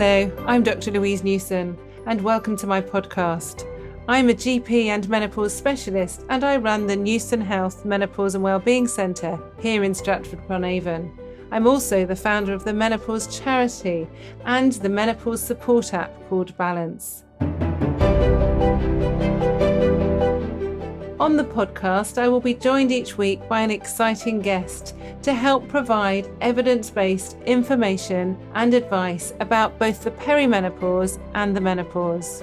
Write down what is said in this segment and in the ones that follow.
Hello, I'm Dr Louise Newson and welcome to my podcast. I'm a GP and menopause specialist and I run the Newson Health Menopause and Wellbeing Centre here in Stratford-upon-Avon. I'm also the founder of the menopause charity and the menopause support app called Balance. On the podcast, I will be joined each week by an exciting guest to help provide evidence-based information and advice about both the perimenopause and the menopause.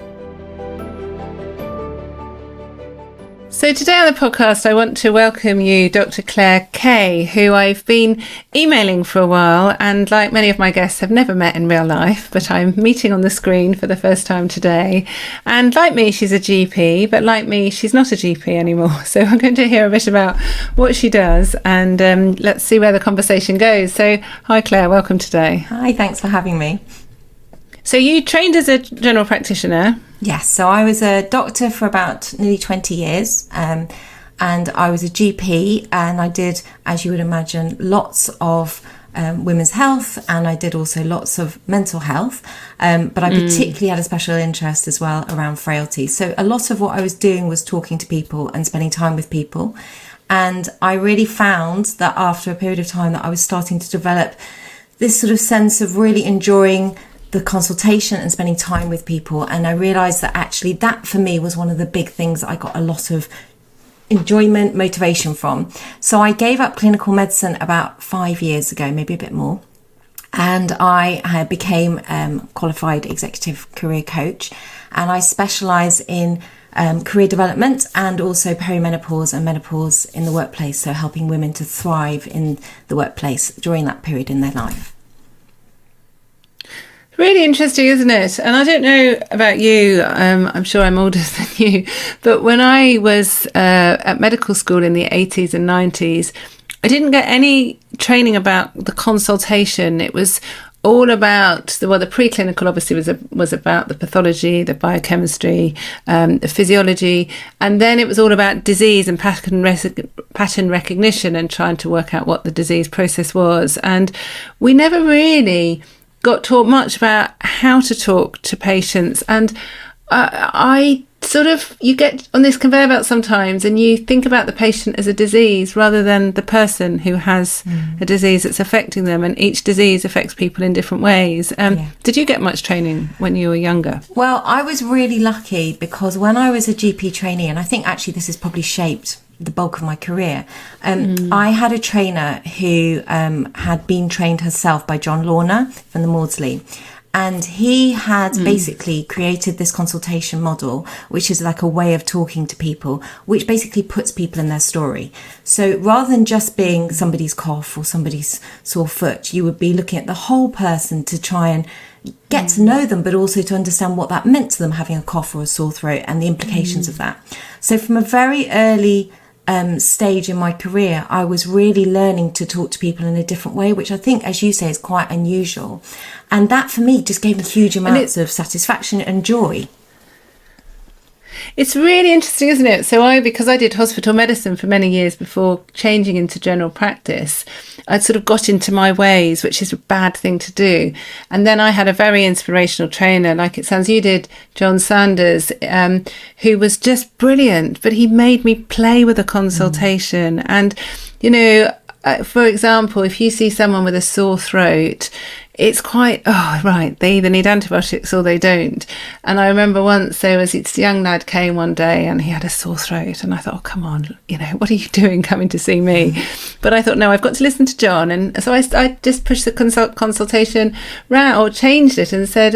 So today on the podcast, I want to welcome you, Dr Claire Kaye, who I've been emailing for a while and, like many of my guests, have never met in real life, but I'm meeting on the screen for the first time today. And like me, she's a GP, but like me, she's not a GP anymore. So I'm going to hear a bit about what she does and let's see where the conversation goes. So hi Claire, welcome today. Hi, thanks for having me. So you trained as a general practitioner? Yes, so I was a doctor for about nearly 20 years and I was a GP and I did, as you would imagine, lots of women's health and I did also lots of mental health, but I particularly had a special interest as well around frailty. So a lot of what I was doing was talking to people and spending time with people, and I really found that after a period of time that I was starting to develop this sort of sense of really enjoying the consultation and spending time with people. And I realised that actually that for me was one of the big things that I got a lot of enjoyment, motivation from. So I gave up clinical medicine about 5 years ago, maybe a bit more. And I became qualified executive career coach. And I specialise in career development and also perimenopause and menopause in the workplace. So helping women to thrive in the workplace during that period in their life. Really interesting, isn't it? And I don't know about you, I'm sure I'm older than you, but when I was at medical school in the 80s and 90s, I didn't get any training about the consultation. It was all about, the preclinical obviously was about the pathology, the biochemistry, the physiology, and then it was all about disease and pattern recognition and trying to work out what the disease process was. And we never really got taught much about how to talk to patients. And I sort of, you get on this conveyor belt sometimes and you think about the patient as a disease rather than the person who has a disease that's affecting them, and each disease affects people in different ways. Did you get much training when you were younger? Well, I was really lucky because when I was a GP trainee, and I think actually this has probably shaped the bulk of my career, I had a trainer who had been trained herself by John Lorna from the Maudsley, and he had basically created this consultation model, which is like a way of talking to people, which basically puts people in their story. So rather than just being somebody's cough or somebody's sore foot, you would be looking at the whole person to try and get to know them, but also to understand what that meant to them, having a cough or a sore throat, and the implications of that. So from a very early stage in my career, I was really learning to talk to people in a different way, which I think, as you say, is quite unusual. And that for me just gave me huge amounts of satisfaction and joy. It's really interesting, isn't it? So because I did hospital medicine for many years before changing into general practice, I'd sort of got into my ways, which is a bad thing to do. And then I had a very inspirational trainer, like it sounds you did, John Sanders, who was just brilliant, but he made me play with a consultation. And, you know, for example, if you see someone with a sore throat, it's quite, they either need antibiotics or they don't. And I remember once this young lad came one day and he had a sore throat, and I thought, come on, what are you doing coming to see me? But I thought, no, I've got to listen to John. And so I just pushed the consultation round, or changed it, and said,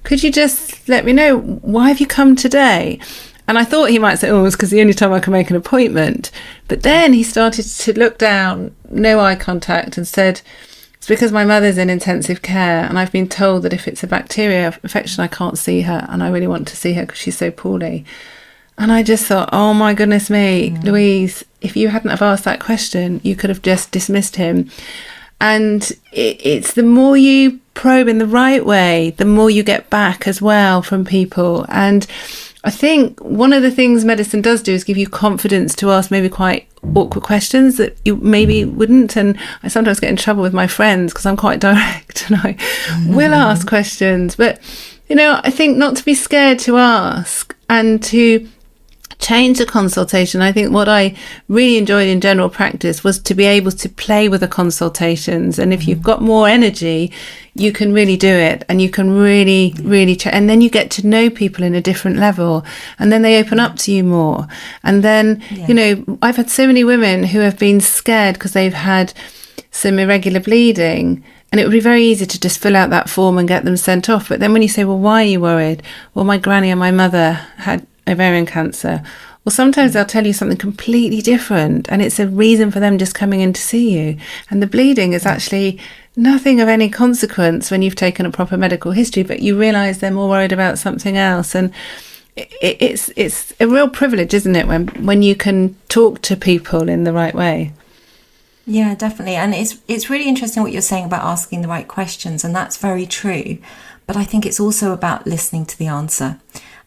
could you just let me know, why have you come today? And I thought he might say, it's because the only time I can make an appointment. But then he started to look down, no eye contact, and said, it's because my mother's in intensive care and I've been told that if it's a bacteria infection, I can't see her, and I really want to see her because she's so poorly. And I just thought, oh my goodness me, Louise, if you hadn't have asked that question, you could have just dismissed him. And it's the more you probe in the right way, the more you get back as well from people. And I think one of the things medicine does do is give you confidence to ask maybe quite awkward questions that you maybe wouldn't. And I sometimes get in trouble with my friends because I'm quite direct and I will ask questions. But, you know, I think not to be scared to ask and to change a consultation. I think what I really enjoyed in general practice was to be able to play with the consultations. And if you've got more energy, you can really do it, and you can really and then you get to know people in a different level, and then they open up to you more. And then, you know, I've had so many women who have been scared because they've had some irregular bleeding, and it would be very easy to just fill out that form and get them sent off. But then when you say, well, why are you worried? Well, my granny and my mother had ovarian cancer. Well, sometimes they'll tell you something completely different, and it's a reason for them just coming in to see you. And the bleeding is actually nothing of any consequence when you've taken a proper medical history, but you realise they're more worried about something else. And it's a real privilege, isn't it, when you can talk to people in the right way. Yeah, definitely. And it's really interesting what you're saying about asking the right questions, and that's very true. But I think it's also about listening to the answer.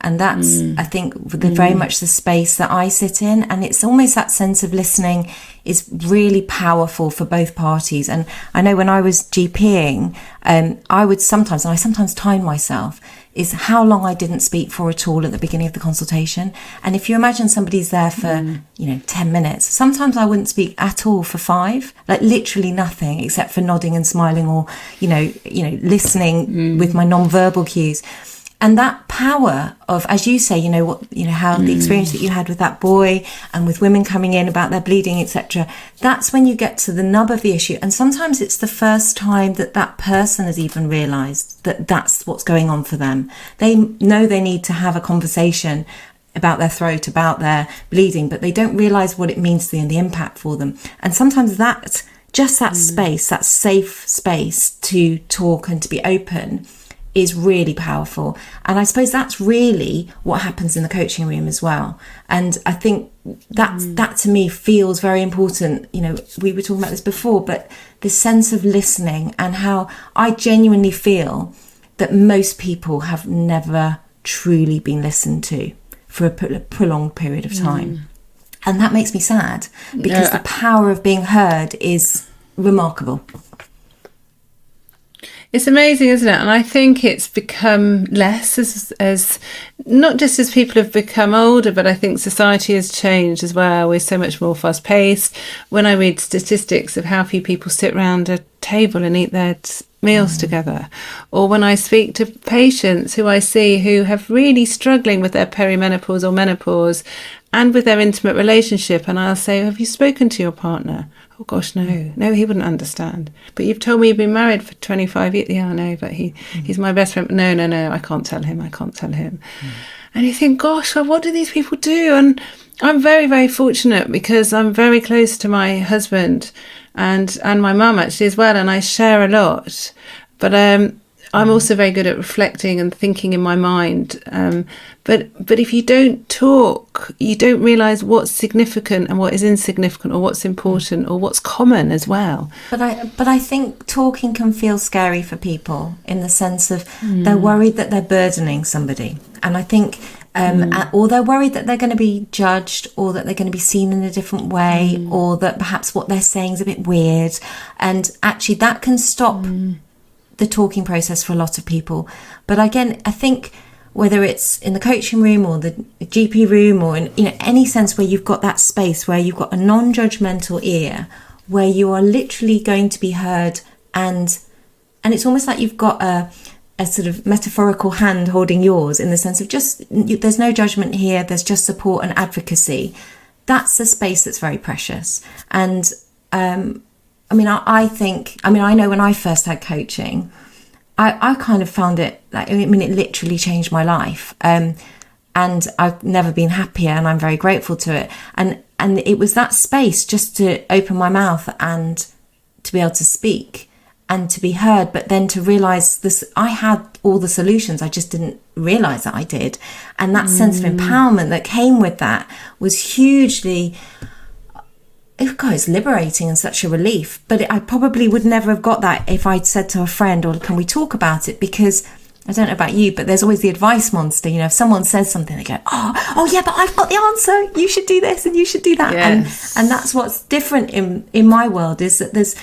And that's, I think, very much the space that I sit in. And it's almost that sense of listening is really powerful for both parties. And I know when I was GPing, I sometimes time myself, is how long I didn't speak for at all at the beginning of the consultation. And if you imagine somebody's there for, 10 minutes, sometimes I wouldn't speak at all for 5, like literally nothing except for nodding and smiling or, listening with my non-verbal cues. And that power of, as you say, how the experience that you had with that boy and with women coming in about their bleeding, etc. That's when you get to the nub of the issue. And sometimes it's the first time that person has even realised that that's what's going on for them. They know they need to have a conversation about their throat, about their bleeding, but they don't realise what it means to them and the impact for them. And sometimes that space, that safe space to talk and to be open, is really powerful. And I suppose that's really what happens in the coaching room as well. And I think that to me feels very important. We were talking about this before, but this sense of listening, and how I genuinely feel that most people have never truly been listened to for a prolonged period of time. And that makes me sad, because the power of being heard is remarkable. It's amazing, isn't it? And I think it's become less as not just as people have become older, but I think society has changed as well. We're so much more fast paced. When I read statistics of how few people sit around a table and eat their meals together, or when I speak to patients who I see who have really struggling with their perimenopause or menopause and with their intimate relationship, and I'll say, have you spoken to your partner? Oh gosh, no, he wouldn't understand. But you've told me you've been married for 25 years. Yeah, I know, but he's my best friend. No, I can't tell him. And you think, gosh, well, what do these people do? And I'm very, very fortunate because I'm very close to my husband and my mum actually as well, and I share a lot. But I'm also very good at reflecting and thinking in my mind. But if you don't talk, you don't realise what's significant and what is insignificant, or what's important or what's common as well. But I think talking can feel scary for people, in the sense of they're worried that they're burdening somebody. And I think, or they're worried that they're going to be judged, or that they're going to be seen in a different way, or that perhaps what they're saying is a bit weird. And actually that can stop the talking process for a lot of people. But again, I think whether it's in the coaching room or the GP room, or in any sense where you've got that space where you've got a non-judgmental ear, where you are literally going to be heard, and it's almost like you've got a sort of metaphorical hand holding yours, in the sense of there's no judgment here, there's just support and advocacy. That's a space that's very precious. And I know when I first had coaching, I kind of found it it literally changed my life. And I've never been happier, and I'm very grateful to it. And it was that space just to open my mouth and to be able to speak and to be heard, but then to realise this, I had all the solutions, I just didn't realise that I did. And that sense of empowerment that came with that was hugely... it's liberating and such a relief. But I probably would never have got that if I'd said to a friend, or can we talk about it? Because I don't know about you, but there's always the advice monster. You know, if someone says something, they go, oh yeah, but I've got the answer. You should do this and you should do that. Yes. And that's what's different in my world, is that there's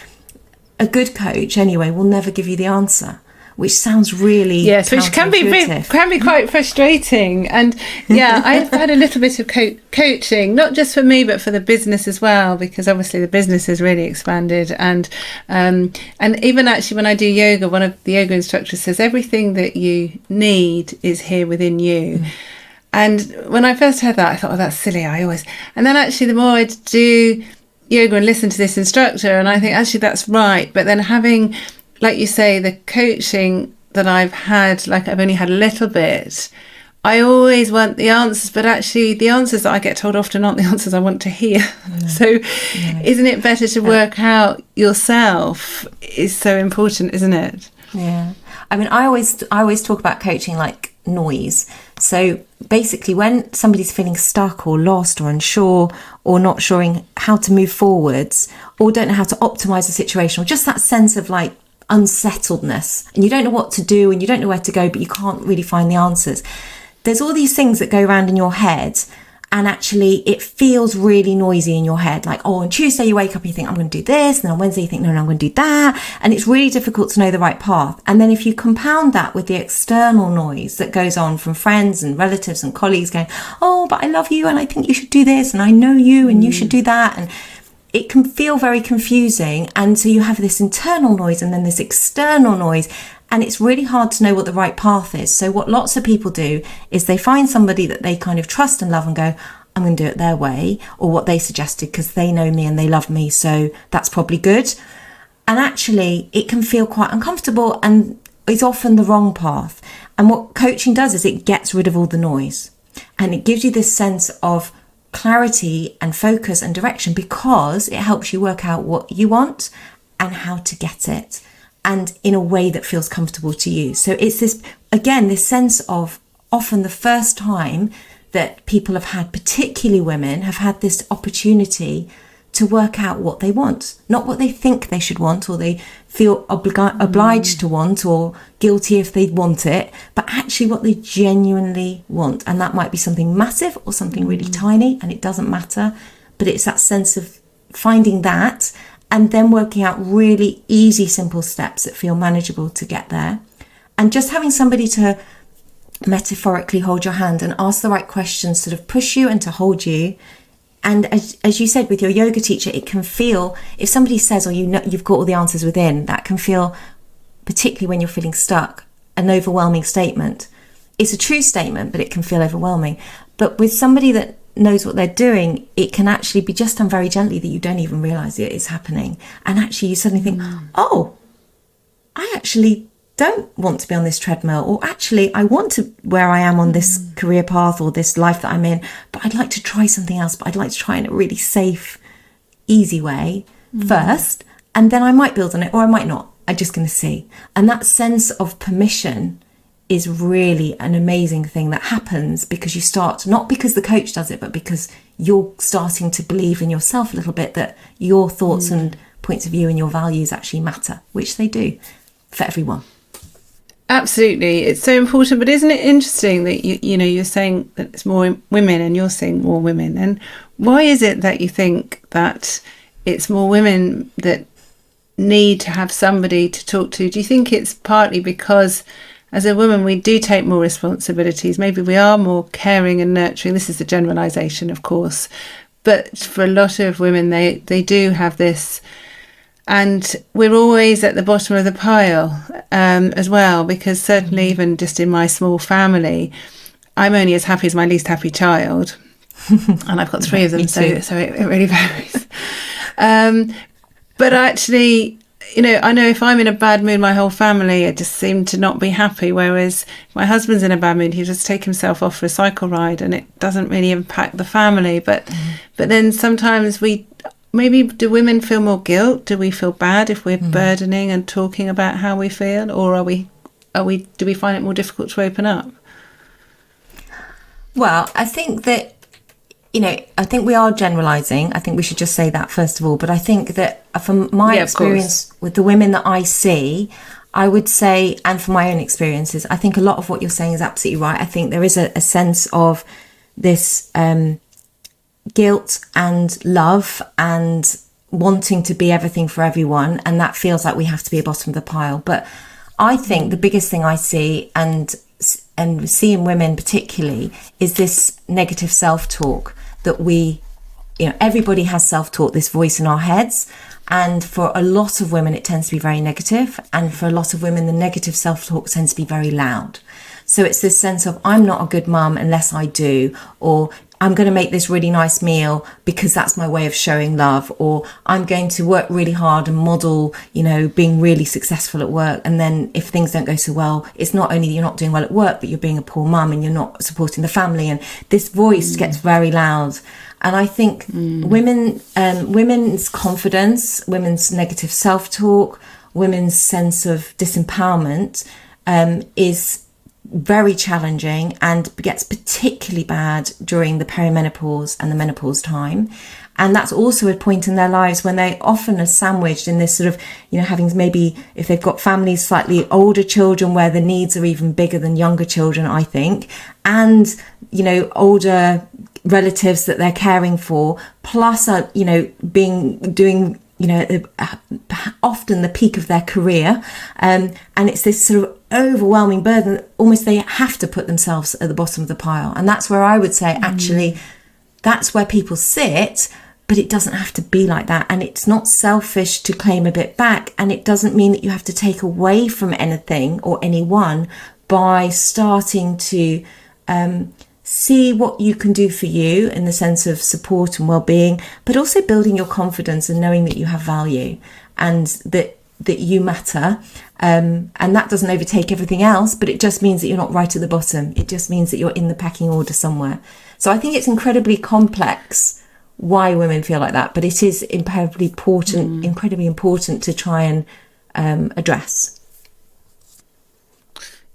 a good coach anyway will never give you the answer, which sounds really which can be quite frustrating. And I've had a little bit of coaching, not just for me but for the business as well, because obviously the business has really expanded. And even actually when I do yoga, one of the yoga instructors says everything that you need is here within you. And when I first heard that, I thought, that's silly. And then actually the more I do yoga and listen to this instructor, and I think actually that's right. But then having, like you say, the coaching that I've had, like I've only had a little bit, I always want the answers, but actually the answers that I get told often aren't the answers I want to hear. So isn't it better to work out yourself is so important, isn't it? Yeah. I mean, I always talk about coaching like noise. So basically when somebody's feeling stuck or lost or unsure or not sure how to move forwards or don't know how to optimize the situation, or just that sense of like unsettledness, and you don't know what to do and you don't know where to go, but you can't really find the answers. There's all these things that go around in your head, and actually it feels really noisy in your head. Like, on Tuesday you wake up and you think, I'm going to do this, and then on Wednesday you think, no, I'm going to do that. And it's really difficult to know the right path. And then if you compound that with the external noise that goes on from friends and relatives and colleagues going, oh, but I love you and I think you should do this, and I know you and you should do that, and it can feel very confusing. And so you have this internal noise and then this external noise, and it's really hard to know what the right path is. So what lots of people do is they find somebody that they kind of trust and love and go, I'm going to do it their way, or what they suggested, because they know me and they love me, so that's probably good. And actually it can feel quite uncomfortable and it's often the wrong path. And what coaching does is it gets rid of all the noise, and it gives you this sense of clarity and focus and direction, because it helps you work out what you want and how to get it, and in a way that feels comfortable to you. So it's this sense of, often the first time that people have had, particularly women, have had this opportunity to work out what they want, not what they think they should want, or they feel obliged to want, or guilty if they want it, but actually what they genuinely want. And that might be something massive or something really tiny, and it doesn't matter. But it's that sense of finding that, and then working out really easy, simple steps that feel manageable to get there. And just having somebody to metaphorically hold your hand and ask the right questions, sort of push you and to hold you. And as you said with your yoga teacher, it can feel, if somebody says, or you know you've got all the answers within, that can feel, particularly when you're feeling stuck, an overwhelming statement. It's a true statement, but it can feel overwhelming. But with somebody that knows what they're doing, it can actually be just done very gently, that you don't even realise it is happening. And actually you suddenly think, oh, I actually don't want to be on this treadmill, or actually I want to where I am on this career path or this life that I'm in, but I'd like to try something else, but I'd like to try in a really safe, easy way first, and then I might build on it, or I might not. I'm just going to see. And that sense of permission is really an amazing thing that happens, because you start, not because the coach does it, but because you're starting to believe in yourself a little bit, that your thoughts and points of view and your values actually matter, which they do for everyone. Absolutely, it's so important. But isn't it interesting that you're saying that it's more women, and you're saying more women? And why is it that you think that it's more women that need to have somebody to talk to? Do you think it's partly because as a woman we do take more responsibilities? Maybe we are more caring and nurturing. This is a generalisation, of course, but for a lot of women they do have this. And we're always at the bottom of the pile as well, because certainly even just in my small family, I'm only as happy as my least happy child. And I've got 3 of them, so it really varies. But actually, I know if I'm in a bad mood, my whole family just seem to not be happy. Whereas if my husband's in a bad mood, he just take himself off for a cycle ride, and it doesn't really impact the family. But then sometimes maybe do women feel more guilt? Do we feel bad if we're burdening and talking about how we feel, or do we find it more difficult to open up? Well, I think that, I think we are generalising. I think we should just say that first of all. But I think that from my experience with the women that I see, I would say, and from my own experiences, I think a lot of what you're saying is absolutely right. I think there is a sense of this guilt and love and wanting to be everything for everyone, and that feels like we have to be a bottom of the pile. But I think the biggest thing I see and see in women particularly is this negative self-talk that everybody has self-talk, this voice in our heads. And for a lot of women, it tends to be very negative. And for a lot of women, the negative self-talk tends to be very loud. So it's this sense of, I'm not a good mum unless I do, or I'm going to make this really nice meal because that's my way of showing love, or I'm going to work really hard and model, being really successful at work. And then if things don't go so well, it's not only you're not doing well at work, but you're being a poor mum and you're not supporting the family. And this voice gets very loud. And I think women's confidence, women's negative self-talk, women's sense of disempowerment is very challenging and gets particularly bad during the perimenopause and the menopause time. And that's also a point in their lives when they often are sandwiched in this sort of, having maybe, if they've got families, slightly older children where the needs are even bigger than younger children, I think, and, older relatives that they're caring for, plus, doing often the peak of their career. And it's this sort of overwhelming burden that almost they have to put themselves at the bottom of the pile. And that's where I would say, actually, that's where people sit, but it doesn't have to be like that. And it's not selfish to claim a bit back. And it doesn't mean that you have to take away from anything or anyone by starting to see what you can do for you in the sense of support and well-being, but also building your confidence and knowing that you have value and that you matter. And that doesn't overtake everything else, but it just means that you're not right at the bottom. It just means that you're in the pecking order somewhere. So I think it's incredibly complex why women feel like that, but it is incredibly important to try and address.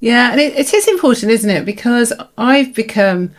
Yeah, and it is important, isn't it? Because I've become,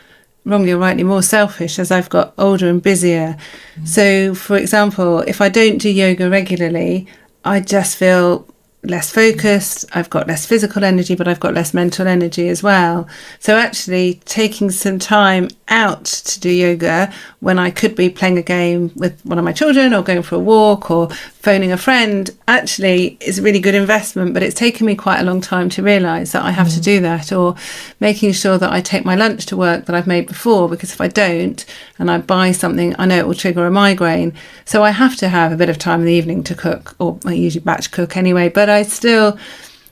wrongly or rightly, more selfish as I've got older and busier. So, for example, if I don't do yoga regularly, I just feel less focused. I've got less physical energy, but I've got less mental energy as well. So actually taking some time out to do yoga when I could be playing a game with one of my children or going for a walk or phoning a friend actually is a really good investment. But it's taken me quite a long time to realise that I have to do that, or making sure that I take my lunch to work that I've made before, because if I don't and I buy something, I know it will trigger a migraine. So I have to have a bit of time in the evening to cook, or I usually batch cook anyway, but I still,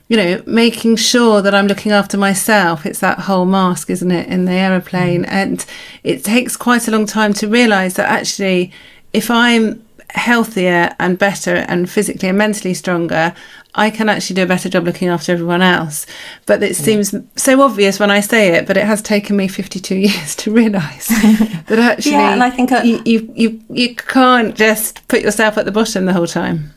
making sure that I'm looking after myself. It's that whole mask, isn't it, in the aeroplane? And it takes quite a long time to realise that actually, if I'm healthier and better and physically and mentally stronger, I can actually do a better job looking after everyone else. But it seems so obvious when I say it, but it has taken me 52 years to realise that actually and I think you can't just put yourself at the bottom the whole time.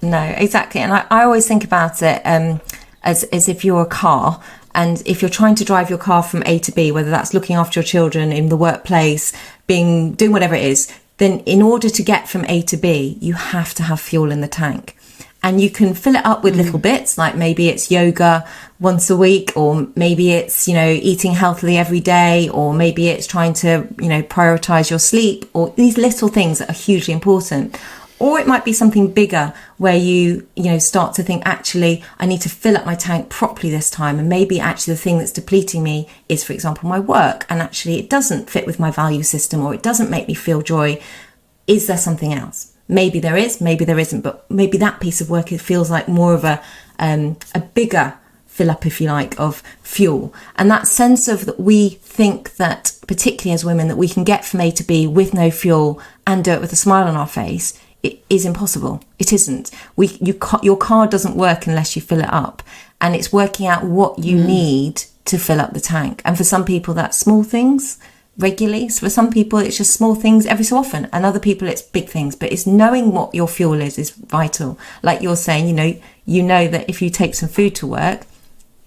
No, exactly. And I always think about it as if you're a car, and if you're trying to drive your car from A to B, whether that's looking after your children, in the workplace, doing whatever it is, then in order to get from A to B, you have to have fuel in the tank. And you can fill it up with little bits, like maybe it's yoga once a week, or maybe it's, eating healthily every day, or maybe it's trying to, prioritise your sleep, or these little things that are hugely important. Or it might be something bigger where you start to think, actually, I need to fill up my tank properly this time. And maybe actually the thing that's depleting me is, for example, my work. And actually it doesn't fit with my value system, or it doesn't make me feel joy. Is there something else? Maybe there is, maybe there isn't. But maybe that piece of work, it feels like more of a bigger fill up, if you like, of fuel. And that sense of that we think that, particularly as women, that we can get from A to B with no fuel and do it with a smile on our face, it is impossible. It isn't. Your car doesn't work unless you fill it up. And it's working out what you need to fill up the tank. And for some people, that's small things regularly. So for some people, it's just small things every so often. And other people, it's big things. But it's knowing what your fuel is vital. Like you're saying, you know that if you take some food to work,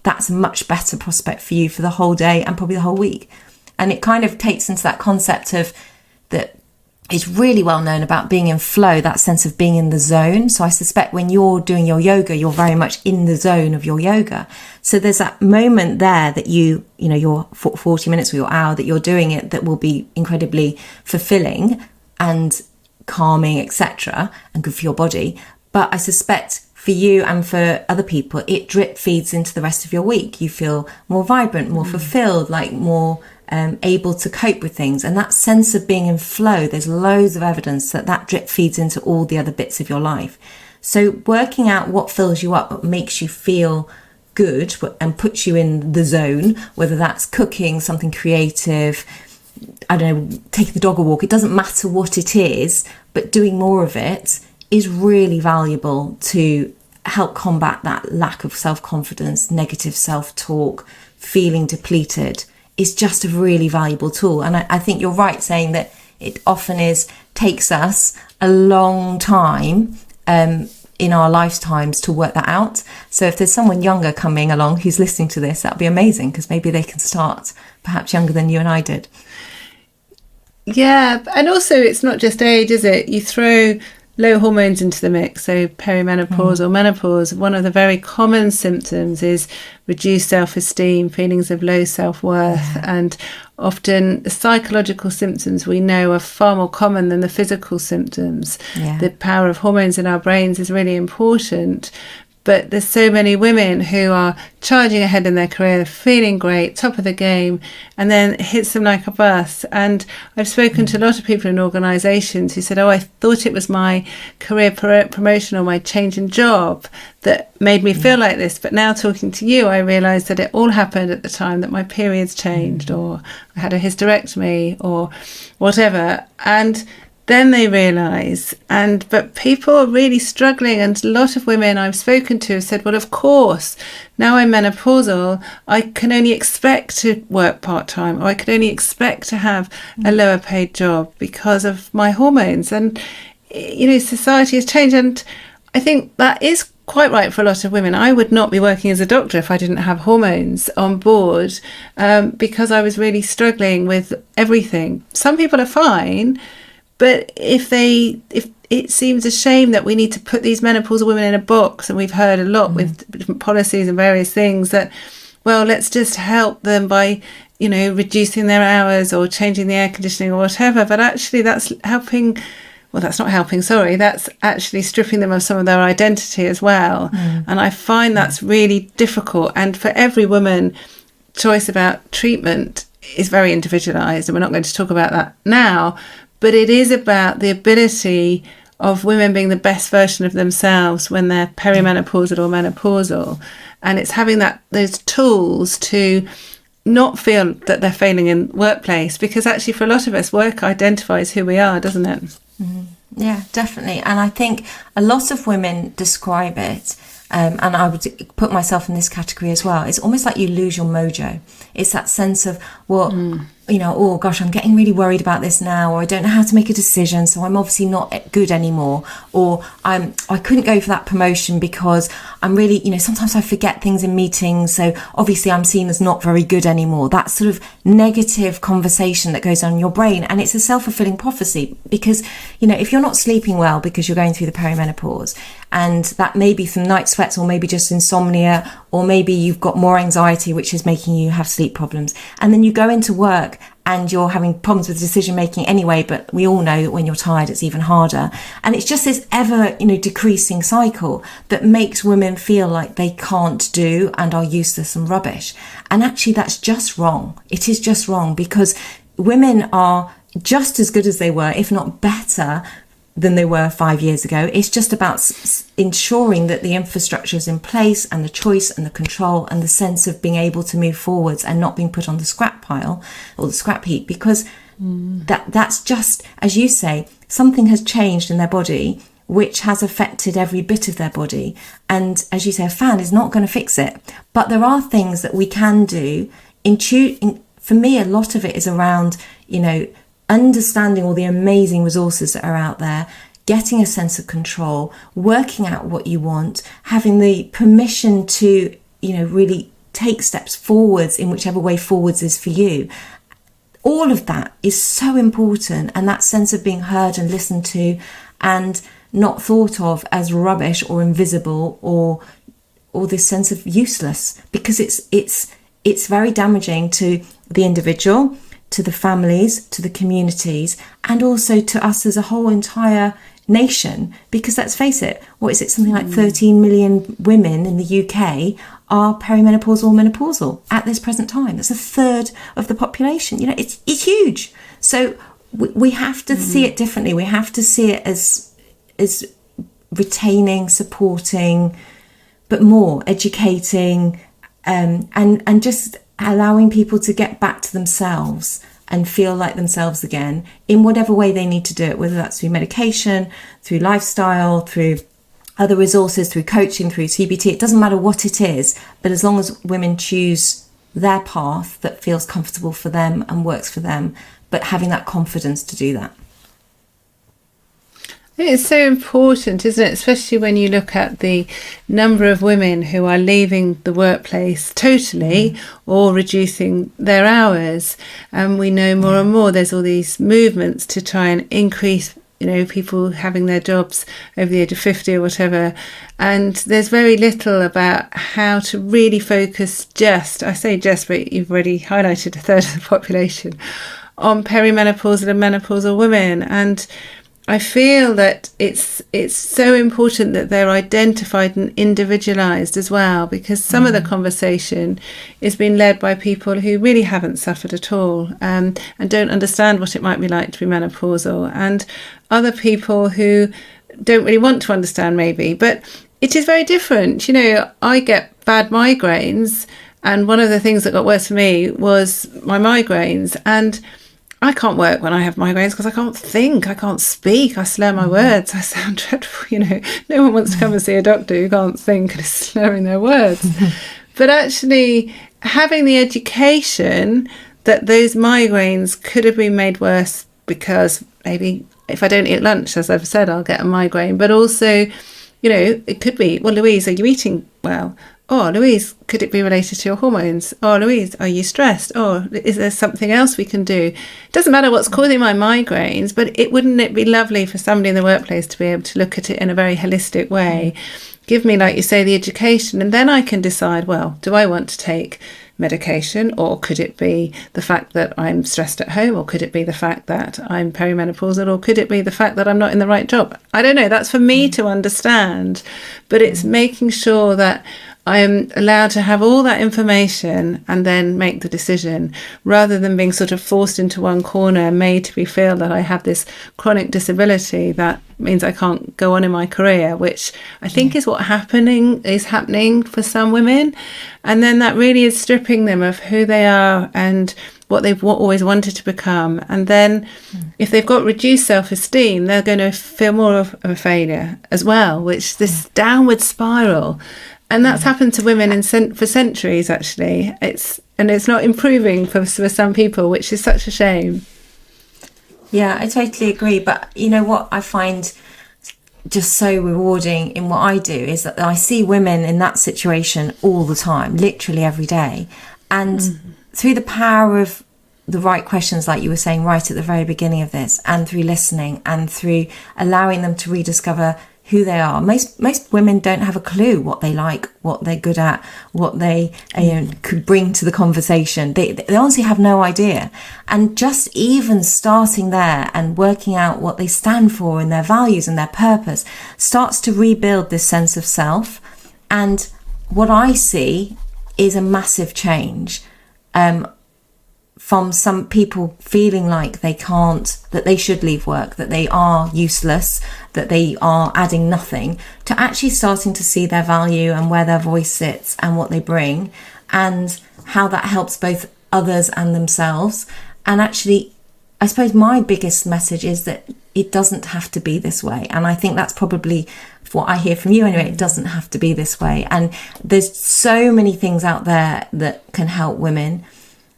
that's a much better prospect for you for the whole day and probably the whole week. And it kind of takes into that concept of that is really well known about being in flow, that sense of being in the zone. So I suspect when you're doing your yoga, you're very much in the zone of your yoga. So there's that moment there that you know, your 40 minutes or your hour that you're doing it, that will be incredibly fulfilling and calming, etc., and good for your body. But I suspect for you and for other people, it drip feeds into the rest of your week. You feel more vibrant, more fulfilled, like more able to cope with things. And that sense of being in flow, there's loads of evidence that that drip feeds into all the other bits of your life. So working out what fills you up, what makes you feel good and puts you in the zone, whether that's cooking, something creative, I don't know, taking the dog a walk, it doesn't matter what it is, but doing more of it is really valuable to help combat that lack of self-confidence, negative self-talk, feeling depleted. Is just a really valuable tool. And I think you're right saying that it often takes us a long time in our lifetimes to work that out. So if there's someone younger coming along who's listening to this, that'd be amazing, because maybe they can start perhaps younger than you and I did. Yeah, and also it's not just age, is it? You throw low hormones into the mix, so perimenopause or menopause, one of the very common symptoms is reduced self-esteem, feelings of low self-worth, and often the psychological symptoms we know are far more common than the physical symptoms. The power of hormones in our brains is really important. But there's so many women who are charging ahead in their career, feeling great, top of the game, and then it hits them like a bus. And I've spoken to a lot of people in organisations who said, oh, I thought it was my career promotion or my change in job that made me feel like this. But now talking to you, I realised that it all happened at the time that my periods changed, or I had a hysterectomy or whatever. And then they realise, but people are really struggling, and a lot of women I've spoken to have said, well, of course, now I'm menopausal, I can only expect to work part-time, or I can only expect to have a lower paid job because of my hormones. And, you know, society has changed, and I think that is quite right for a lot of women. I would not be working as a doctor if I didn't have hormones on board, because I was really struggling with everything. Some people are fine, but if it seems a shame that we need to put these menopausal women in a box, and we've heard a lot with different policies and various things that, well, let's just help them by, you know, reducing their hours or changing the air conditioning or whatever. But actually that's helping. Well, that's not helping, sorry. That's actually stripping them of some of their identity as well. And I find that's really difficult. And for every woman, choice about treatment is very individualised, and we're not going to talk about that now. But it is about the ability of women being the best version of themselves when they're perimenopausal or menopausal. And it's having those tools to not feel that they're failing in workplace, because actually for a lot of us, work identifies who we are, doesn't it? Yeah, definitely. And I think a lot of women describe it, and I would put myself in this category as well. It's almost like you lose your mojo. It's that sense of, well, you know, oh gosh, I'm getting really worried about this now, or I don't know how to make a decision, so I'm obviously not good anymore, or I couldn't go for that promotion because I'm really, you know, sometimes I forget things in meetings, so obviously I'm seen as not very good anymore. That sort of negative conversation that goes on in your brain, and it's a self-fulfilling prophecy, because, you know, if you're not sleeping well because you're going through the perimenopause, and that may be from night sweats, or maybe just insomnia, or maybe you've got more anxiety which is making you have sleep problems, and then you go into work and you're having problems with decision making anyway, but we all know that when you're tired it's even harder, and it's just this ever, you know, decreasing cycle that makes women feel like they can't do and are useless and rubbish. And actually that's just wrong. It is just wrong, because women are just as good as they were, if not better than they were 5 years ago. It's just about ensuring that the infrastructure is in place, and the choice and the control and the sense of being able to move forwards and not being put on the scrap pile or the scrap heap, because that's just, as you say, something has changed in their body which has affected every bit of their body. And as you say, a fan is not going to fix it. But there are things that we can do. For me, a lot of it is around, you know, understanding all the amazing resources that are out there, getting a sense of control, working out what you want, having the permission to, you know, really take steps forwards in whichever way forwards is for you. all of that is so important, and that sense of being heard and listened to and not thought of as rubbish or invisible or this sense of useless, because it's very damaging to the individual, to the families, to the communities, and also to us as a whole entire nation. Because let's face it, what is it, something like 13 million women in the UK are perimenopausal or menopausal at this present time. That's a third of the population. It's huge. So we have to see it differently. We have to see it as retaining, supporting, but more educating, and just allowing people to get back to themselves and feel like themselves again in whatever way they need to do it, whether that's through medication, through lifestyle, through other resources, through coaching, through CBT. It doesn't matter what it is, but as long as women choose their path that feels comfortable for them and works for them, but having that confidence to do that. It's so important, isn't it? Especially when you look at the number of women who are leaving the workplace totally or reducing their hours. And we know more and more there's all these movements to try and increase, people having their jobs over the age of 50 or whatever. And there's very little about how to really focus I say just, but you've already highlighted a third of the population, on perimenopausal and menopausal women. And I feel that it's so important that they're identified and individualised as well, because some of the conversation is being led by people who really haven't suffered at all, and don't understand what it might be like to be menopausal, and other people who don't really want to understand maybe. But it is very different. I get bad migraines, and one of the things that got worse for me was my migraines, and I can't work when I have migraines because I can't think, I can't speak, I slur my words, I sound dreadful. No one wants to come and see a doctor who can't think and is slurring their words. But actually having the education that those migraines could have been made worse because maybe if I don't eat lunch, as I've said, I'll get a migraine. But also, it could be, well, Louise, are you eating well? Oh, Louise, could it be related to your hormones? Oh, Louise, are you stressed? Oh, is there something else we can do? It doesn't matter what's causing my migraines, but wouldn't it be lovely for somebody in the workplace to be able to look at it in a very holistic way? Give me, like you say, the education, and then I can decide, well, do I want to take medication, or could it be the fact that I'm stressed at home, or could it be the fact that I'm perimenopausal, or could it be the fact that I'm not in the right job? I don't know. That's for me to understand, but it's making sure that I am allowed to have all that information and then make the decision, rather than being sort of forced into one corner, made to feel that I have this chronic disability that means I can't go on in my career, which I think is what is happening for some women. And then that really is stripping them of who they are and what they've always wanted to become. And then if they've got reduced self-esteem, they're going to feel more of a failure as well, which this downward spiral. And that's happened to women for centuries, actually. It's not improving for some people, which is such a shame. Yeah, I totally agree. But you know what I find just so rewarding in what I do is that I see women in that situation all the time, literally every day. And through the power of the right questions, like you were saying right at the very beginning of this, and through listening and through allowing them to rediscover who they are. Most women don't have a clue what they like, what they're good at, what they could bring to the conversation. They honestly have no idea. And just even starting there and working out what they stand for and their values and their purpose starts to rebuild this sense of self. And what I see is a massive change from some people feeling like they can't, that they should leave work, that they are useless, that they are adding nothing, to actually starting to see their value and where their voice sits and what they bring, and how that helps both others and themselves. And actually, I suppose my biggest message is that it doesn't have to be this way. And I think that's probably what I hear from you anyway. It doesn't have to be this way. And there's so many things out there that can help women.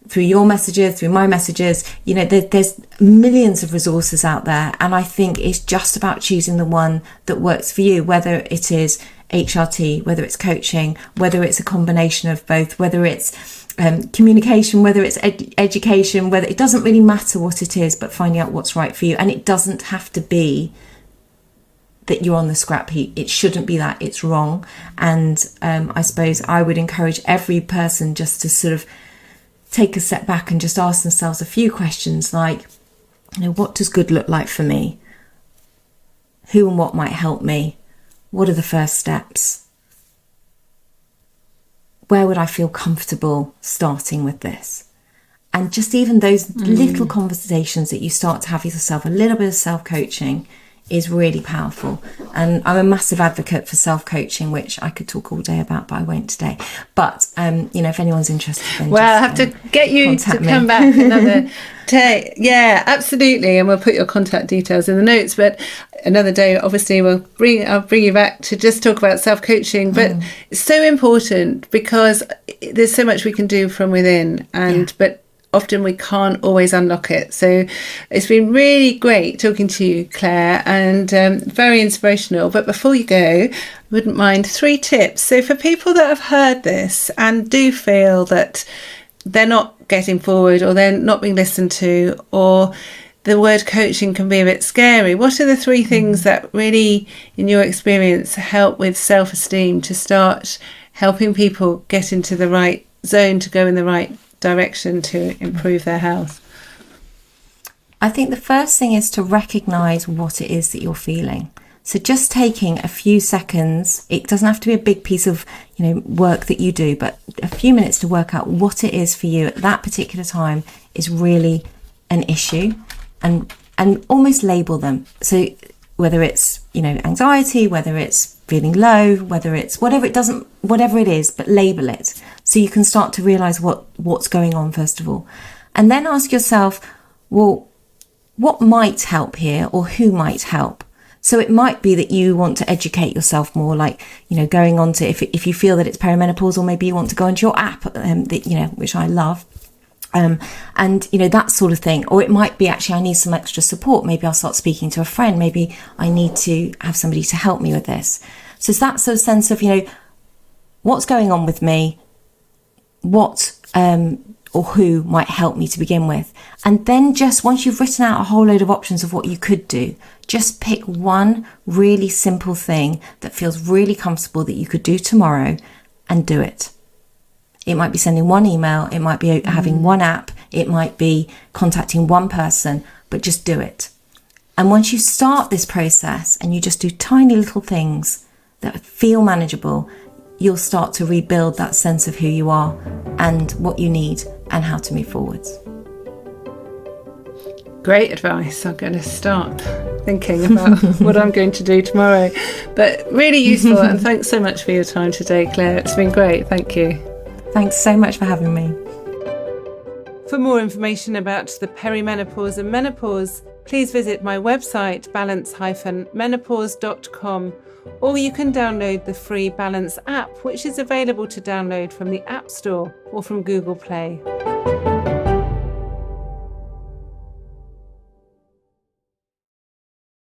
Through your messages, through my messages, there's millions of resources out there. And I think it's just about choosing the one that works for you, whether it is HRT, whether it's coaching, whether it's a combination of both, whether it's communication, whether it's education, whether it doesn't really matter what it is, but finding out what's right for you. And it doesn't have to be that you're on the scrap heap. It shouldn't be that. It's wrong. And I suppose I would encourage every person just to sort of take a step back and just ask themselves a few questions like, what does good look like for me? Who and what might help me? What are the first steps? Where would I feel comfortable starting with this? And just even those little conversations that you start to have with yourself, a little bit of self-coaching is really powerful. And I'm a massive advocate for self-coaching, which I could talk all day about, but I won't today. But, if anyone's interested, then well, I have to get you to come back another day. Yeah, absolutely. And we'll put your contact details in the notes. But another day, obviously, I'll bring you back to just talk about self-coaching. But it's so important because there's so much we can do from within. But often we can't always unlock it. So it's been really great talking to you, Claire, and very inspirational. But before you go, I wouldn't mind 3 tips. So for people that have heard this and do feel that they're not getting forward or they're not being listened to, or the word coaching can be a bit scary, what are the 3 things that really, in your experience, help with self-esteem to start helping people get into the right zone to go in the right direction to improve their health? I think the first thing is to recognize what it is that you're feeling. So just taking a few seconds, it doesn't have to be a big piece of work that you do, but a few minutes to work out what it is for you at that particular time is really an issue, and almost label them. So whether it's anxiety, whether it's feeling low, whether it's whatever it is, but label it so you can start to realize what's going on first of all. And then ask yourself, well, what might help here, or who might help? So it might be that you want to educate yourself more, like, going on to, if you feel that it's perimenopause, or maybe you want to go into your app, which I love. And that sort of thing. Or it might be, actually, I need some extra support. Maybe I'll start speaking to a friend. Maybe I need to have somebody to help me with this. So it's that sort of sense of, what's going on with me, what or who might help me to begin with. And then just once you've written out a whole load of options of what you could do, just pick one really simple thing that feels really comfortable that you could do tomorrow and do it. It might be sending one email, it might be having one app, it might be contacting one person, but just do it. And once you start this process and you just do tiny little things that feel manageable, you'll start to rebuild that sense of who you are and what you need and how to move forwards. Great advice. I'm going to start thinking about what I'm going to do tomorrow. But really useful, and thanks so much for your time today, Claire. It's been great. Thank you. Thanks so much for having me. For more information about the perimenopause and menopause, please visit my website, balance-menopause.com, or you can download the free Balance app, which is available to download from the App Store or from Google Play.